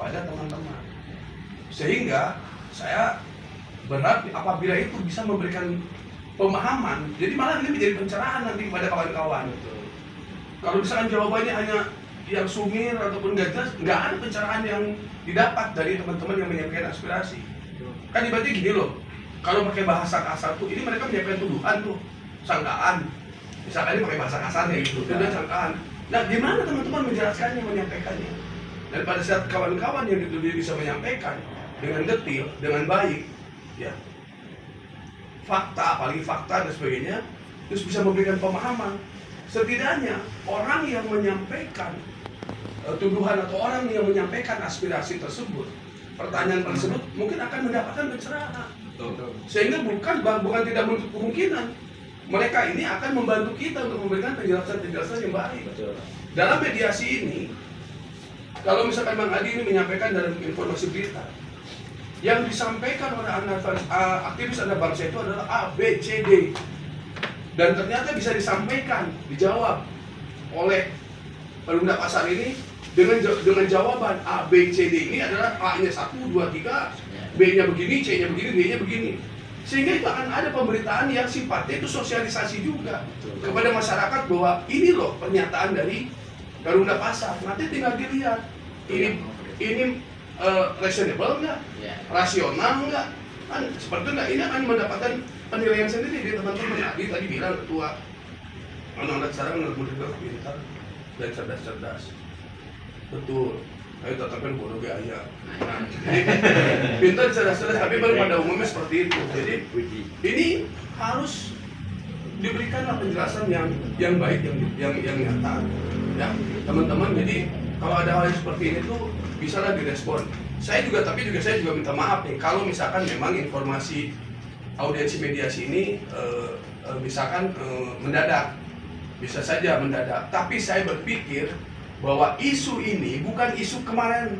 kepada teman-teman. Sehingga saya berharap apabila itu bisa memberikan pemahaman, jadi malah ini menjadi pencerahan nanti kepada kawan-kawan. Kalau misalkan jawabannya hanya yang sumir ataupun nggak jelas, nggak ada pencerahan yang didapat dari teman-teman yang menyampaikan aspirasi. Kan ibaratnya gini loh, kalau pakai bahasa kasar tuh, ini mereka menyampaikan tuduhan tuh, sangkaan. Misalkan ini pakai bahasa kasarnya gitu, itu sangkaan. Nah, gimana teman-teman menjelaskannya, menyampaikannya? Dan pada saat kawan-kawan yang dituduh bisa menyampaikan dengan detail, dengan baik, ya, fakta, apalagi fakta dan sebagainya, terus bisa memberikan pemahaman. Setidaknya orang yang menyampaikan tuduhan atau orang yang menyampaikan aspirasi tersebut, pertanyaan tersebut mungkin akan mendapatkan pencerahan. Sehingga bukan tidak menutup kemungkinan mereka ini akan membantu kita untuk memberikan penjelasan yang baik. Dalam mediasi ini, kalau misalkan Bang Adi ini menyampaikan dalam informasi berita, yang disampaikan oleh aktivis anak bangsa itu adalah A, B, C, D. Dan ternyata bisa disampaikan, dijawab oleh pengguna pasar ini dengan jawaban A, B, C, D ini adalah A-nya 1, 2, 3, B-nya begini, C-nya begini, D-nya begini. Sehingga itu akan ada pemberitaan yang sifatnya itu sosialisasi juga kepada masyarakat bahwa ini loh pernyataan dari Garuda Pasar. Nanti tinggal dilihat ini reasonable nggak, rasional nggak, kan seperti nggak, ini akan mendapatkan penilaian sendiri dari teman-teman. Tadi bilang ketua anak-anak sekarang anak muda pintar dan cerdas-cerdas, betul. Ayo tetapkan bodoh gaya. Nah, pintar cerdas-cerdas tapi baru pada umumnya seperti itu. Jadi ini harus diberikanlah penjelasan yang baik, yang nyata, ya teman-teman. Jadi kalau ada hal yang seperti ini tuh bisalah direspon. Saya juga minta maaf nih kalau misalkan memang informasi audiensi mediasi ini misalkan mendadak, bisa saja mendadak. Tapi saya berpikir bahwa isu ini bukan isu kemarin.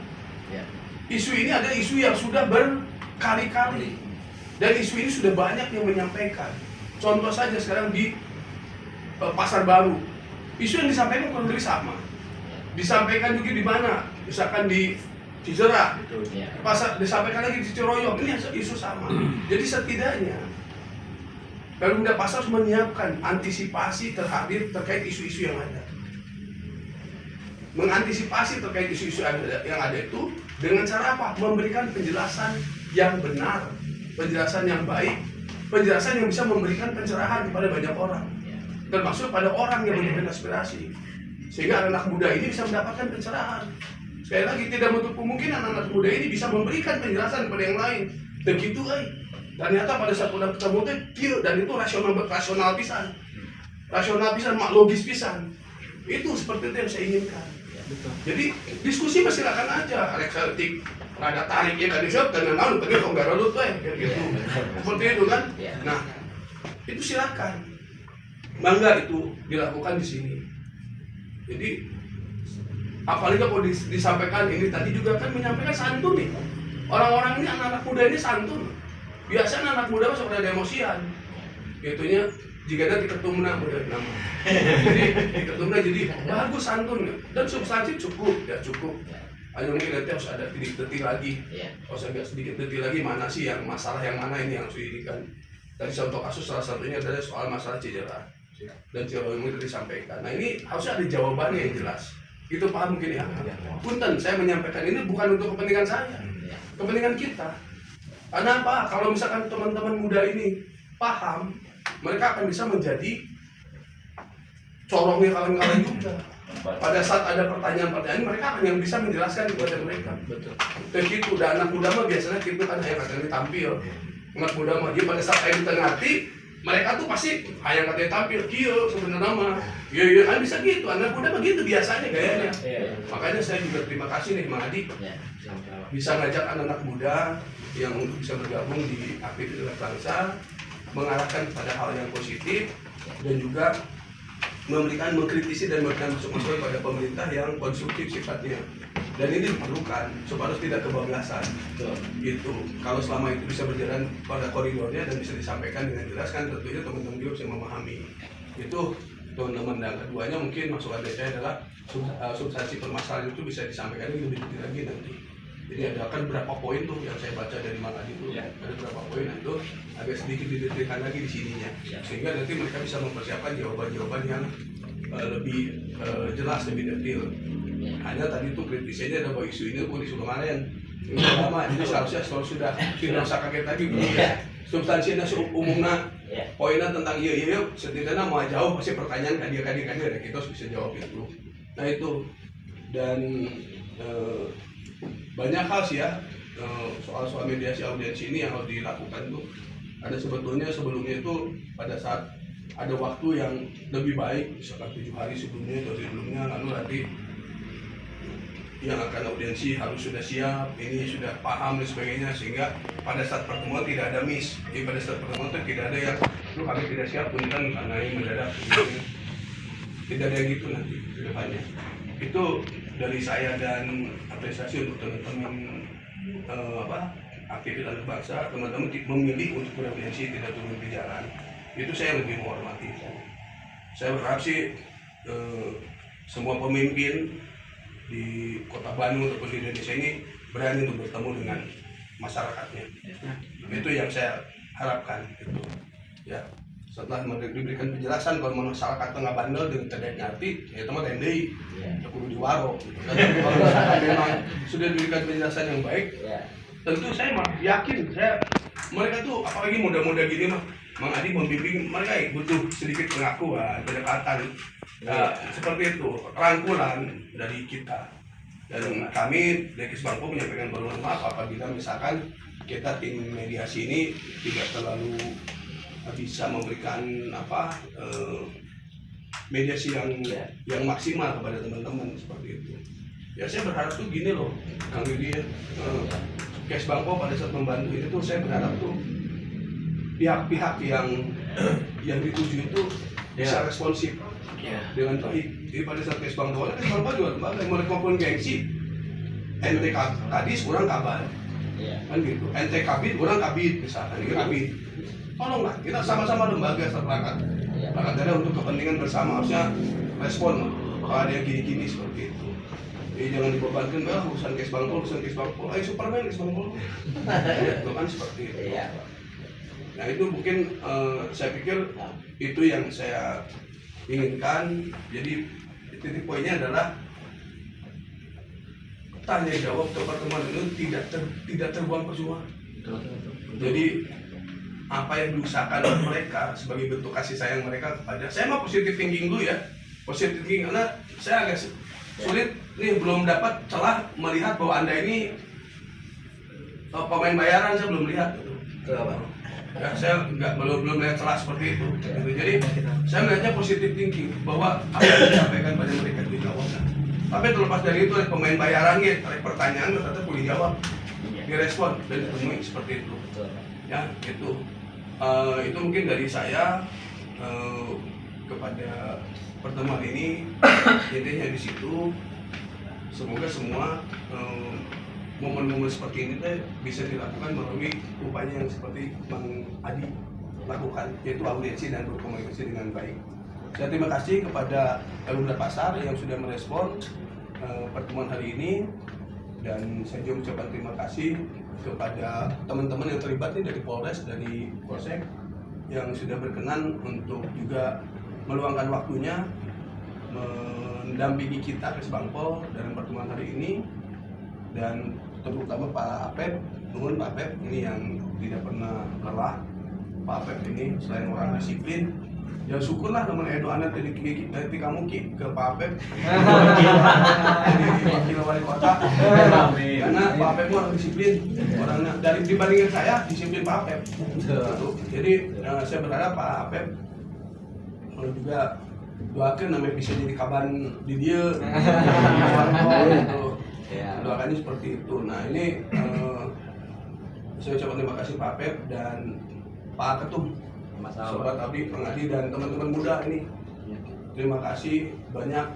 Isu ini adalah isu yang sudah berkali-kali dan isu ini sudah banyak yang menyampaikan. Contoh saja sekarang di Pasar Baru, isu yang disampaikan kurang lebih sama. Disampaikan juga di mana? Misalkan di Cijerah, disampaikan lagi di Ciroyong, ini isu sama. Jadi setidaknya Garuda Pasar harus menyiapkan antisipasi terkait isu-isu yang ada. Mengantisipasi terkait isu-isu yang ada itu dengan cara apa? Memberikan penjelasan yang benar, penjelasan yang baik, penjelasan yang bisa memberikan pencerahan kepada banyak orang, termasuk pada orang yang menyampaikan aspirasi, sehingga anak muda ini bisa mendapatkan pencerahan. Sekali lagi, tidak menutup kemungkinan anak muda ini bisa memberikan penjelasan kepada yang lain. Begitu, ternyata pada saat udah ketemu itu, dan itu rasional pisan, logis pisan. Itu seperti itu yang saya inginkan. Jadi diskusi masih silakan aja, Alexatik rada tarik ya tadi siap dan naon tapi kok enggak rodot gitu. Seperti itu kan. Nah, itu silakan. Bangga itu dilakukan di sini. Jadi apalagi kalau disampaikan ini tadi juga kan menyampaikan santun nih. Orang-orang ini anak-anak muda ini santun. Biasanya anak muda masuk ada emosian. Gitunya jika nanti ketemu nama. Jadi ketemu jadi bagus santun dan substansi cukup. Hanya mungkin nanti harus ada detil lagi. Harus agak sedikit detil lagi mana sih yang masalah yang mana ini yang harus didikan. Dari contoh kasus salah satunya adalah soal masalah Cijerah dan Ciroyong itu disampaikan. Nah ini harusnya ada jawabannya yang jelas. Itu paham mungkin ya. Punten saya menyampaikan ini bukan untuk kepentingan saya, kepentingan kita. Karena apa? Kalau misalkan teman-teman muda ini paham, mereka akan bisa menjadi corongnya kawan-kawan juga. Pada saat ada pertanyaan-pertanyaan, mereka akan yang bisa menjelaskan kepada mereka. Betul. Begitu. Dan anak muda mah biasanya gitu kan yang katanya tampil. Anak muda mah dia pada saat saya ditengati, mereka tuh pasti yang katanya tampil. Kieu sebenarnya mah. Iya kan bisa gitu. Anak muda mah gitu biasanya gayanya. Makanya saya juga terima kasih nih Mang Adi. Bisa ngajak anak-anak muda yang untuk bisa bergabung di aktivitas bangsa, mengarahkan pada hal yang positif dan juga mengkritisi dan memberikan masukan pada pemerintah yang konstruktif sifatnya. Dan ini diperlukan supaya tidak kebablasan. Gitu. Kalau selama itu bisa berjalan pada koridornya dan bisa disampaikan dengan jelas kan tentunya teman-teman juga bisa memahami. Itu teman-teman. Dan keduanya mungkin masukan dari saya adalah substansi permasalahan itu bisa disampaikan lebih detail lagi nanti. Jadi ada kan berapa poin tuh yang saya baca dari Mang Adi itu, ada berapa poin, nah itu agak sedikit didetailkan lagi di sininya, sehingga nanti mereka bisa mempersiapkan jawaban-jawaban yang lebih jelas, lebih detail. Hanya tadi tuh kritisnya ada bahwa isu ini pun isu kemarin ini lama, jadi seharusnya sudah tidak usah kaget lagi gitu ya. Substansinya umumnya poinnya tentang iya setidaknya mau jauh pasti pertanyaan kadir ya kita harus bisa jawab itu. Nah itu dan banyak hal sih ya soal mediasi audiensi ini yang harus dilakukan tuh. Ada sebetulnya sebelumnya itu pada saat ada waktu yang lebih baik, misalkan 7 hari sebelumnya atau sebelumnya, lalu nanti yang akan audiensi harus sudah siap, ini sudah paham dan sebagainya, sehingga pada saat pertemuan tidak ada miss. Jadi pada saat pertemuan itu tidak ada yang lu kami tidak siap punten karena ini mendadak, tidak ada yang gitu nanti ke depannya. Itu dari saya dan apresiasi untuk teman-teman aktivis anak bangsa, teman-teman memilih untuk beraudiensi tidak turun ke jalan. Itu saya lebih menghormati. Saya berharap sih semua pemimpin di Kota Bandung ataupun di Indonesia ini berani untuk bertemu dengan masyarakatnya. Itu yang saya harapkan gitu. Ya, setelah diberikan penjelasan kalau masyarakat tengah bandel dengan tidak ngerti, ya teman TNI, ya kudu diwaro. Kalau misalkan memang sudah diberikan penjelasan yang baik, tentu saya yakin mereka tuh apalagi muda-muda gini mah Mang Adi membimbing mereka butuh sedikit pengakuan, pendekatan, seperti itu, rangkulan dari kita. Dan kami dari Kesbangpo menyampaikan permohonan maaf apabila misalkan kita tim mediasi ini tidak terlalu bisa memberikan mediasi yang maksimal kepada teman-teman seperti itu. Ya saya berharap tuh gini loh, Kang Yudi ya, Kesbangpo pada saat membantu ini tuh saya berharap tuh pihak-pihak yang dituju itu bisa responsif dengan baik. Jadi pada saat Kesbangpo juga lembaga yang mereka gengsi, ente kadis kurang kabar, kan gitu. Ente kabit kurang kabit misalkan, ini kabit. Tolonglah kita sama-sama lembaga seperangkat daerah untuk kepentingan bersama harusnya respon kalau ada yang gini-gini seperti itu. Jadi jangan dibebankan urusan Kesbangpo, ayo Superman Kesbangpo, itu kan seperti itu. Nah itu mungkin saya pikir itu yang saya inginkan. Jadi titik poinnya adalah tanya jawab ke pertemuan itu tidak terbuang percuma. Jadi apa yang diusahakan oleh mereka sebagai bentuk kasih sayang mereka kepada saya mah positive thinking dulu ya, positive thinking karena saya agak sulit nih belum dapat celah melihat bahwa Anda ini pemain bayaran, saya belum lihat gitu. Ya, saya belum melihat celah seperti itu. Gitu. Jadi saya melihatnya positive thinking bahwa apa yang disampaikan pada mereka itu dijawab. Tapi terlepas dari itu ada pemain bayaran gitu, ada pertanyaan ternyata boleh jawab, direspon dan ditemui seperti itu. Ya itu mungkin dari saya kepada pertemuan ini intinya di situ. Semoga semua momen-momen seperti ini bisa dilakukan melalui upaya yang seperti Mang Adi lakukan, yaitu audiensi dan berkomunikasi dengan baik. Saya terima kasih kepada Elunda Pasar yang sudah merespon pertemuan hari ini, dan saya juga mengucapkan terima kasih kepada teman-teman yang terlibat nih dari Polres, dari Polsek yang sudah berkenan untuk juga meluangkan waktunya mendampingi kita Kesbangpo dalam pertemuan hari ini. Dan terutama Pak Apep, nuhun Pak Apep ini yang tidak pernah lelah. Pak Apep ini selain orang disiplin, ya syukurlah teman Edo anak dari kamu ke Pak Apep jadi wakil wali kota, karena Pak Apep orang disiplin, orangnya dari dibandingin saya disiplin Pak Apep. Jadi saya berharap Pak Apep juga doakan namanya bisa jadi kaban di dia. Doakannya seperti itu. Nah ini saya ucapkan terima kasih Pak Apep dan Pak Ketum, Sobat Abdi, Mang Adi dan teman-teman muda ini. Terima kasih banyak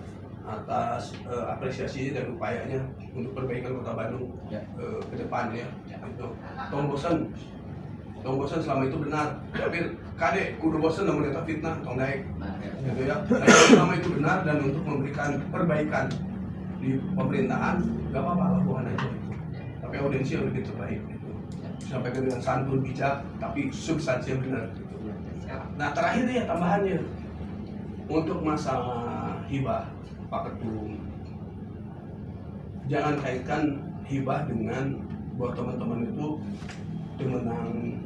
atas apresiasi dan upayanya untuk perbaikan Kota Bandung ke depan ya. Itu tong bosan selama itu benar, tapi kadek kudu bosan namun eta fitnah tong naik gitu ya. Selama itu benar dan untuk memberikan perbaikan di pemerintahan, gak apa-apa lakukan aja. audiensi yang lebih terbaik gitu. Sampaikan dengan santun bijak tapi substansi yang benar gitu. Nah terakhir ya tambahannya untuk masalah hibah Pak Ketum, jangan kaitkan hibah dengan buat teman-teman itu menang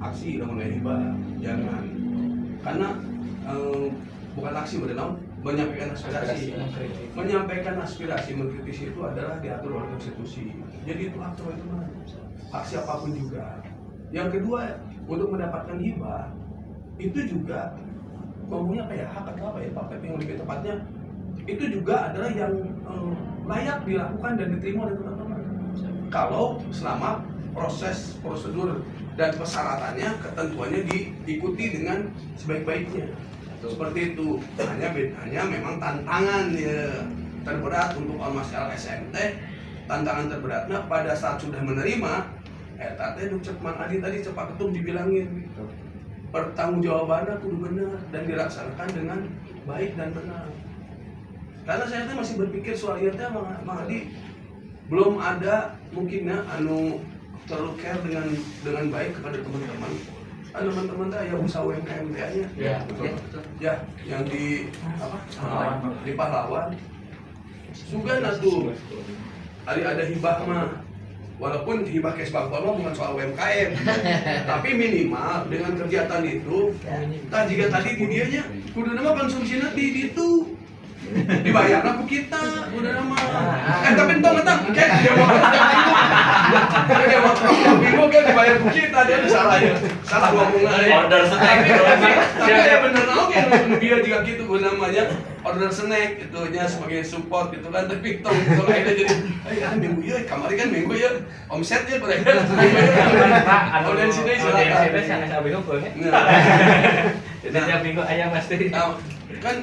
aksi dengan hibah, jangan, karena bukan aksi berenang, menyampaikan aspirasi, mengkritisi itu adalah diatur oleh konstitusi. Jadi itu hak teman-teman, hak siapapun juga. Yang kedua, untuk mendapatkan hibah itu juga ngomongnya kayak hak atau apa ya Pak Pep yang lebih tepatnya, itu juga adalah yang layak dilakukan dan diterima oleh teman-teman kalau selama proses, prosedur dan persyaratannya, ketentuannya diikuti dengan sebaik-baiknya. Seperti itu. Hanya memang tantangan ya, terberat untuk Ormas LSMT, tantangan terberatnya pada saat sudah menerima tadi Cek Mang Adi tadi Pak Ketum dibilangin pertanggungjawabannya kudu benar dan dilaksanakan dengan baik dan benar. Karena saya tuh masih berpikir soal ieu teh Mang Adi belum ada mungkinnya terlalu care dengan baik kepada teman-teman. Teman-teman teh ya usaha UMKM nya. Ya, betul. Ya, yang di di Pahlawan. Sugan atuh. Ada hibah mah. Walaupun hibah kes bangkol mah bukan soal UMKM. Tapi minimal dengan kegiatan itu, jika tadi di dianya kudu nama konsumsinya di itu. Dibayar aku kita, udah nama. Tapi entong kayak dia mau dia mau bingung kan dibayar ku kita, dia salah ya. Salah ngomongan. Order snack. Tapi ya bener oke dia juga gitu namanya order snack itu nya sebagai support gitu kan, tapi tong akhirnya jadi minggu ya kamari kan minggu ya omsetnya pada audiensi deh silakan. Audiensi deh sangat bingung boleh. Jadi tiap minggu ayam pasti. Kan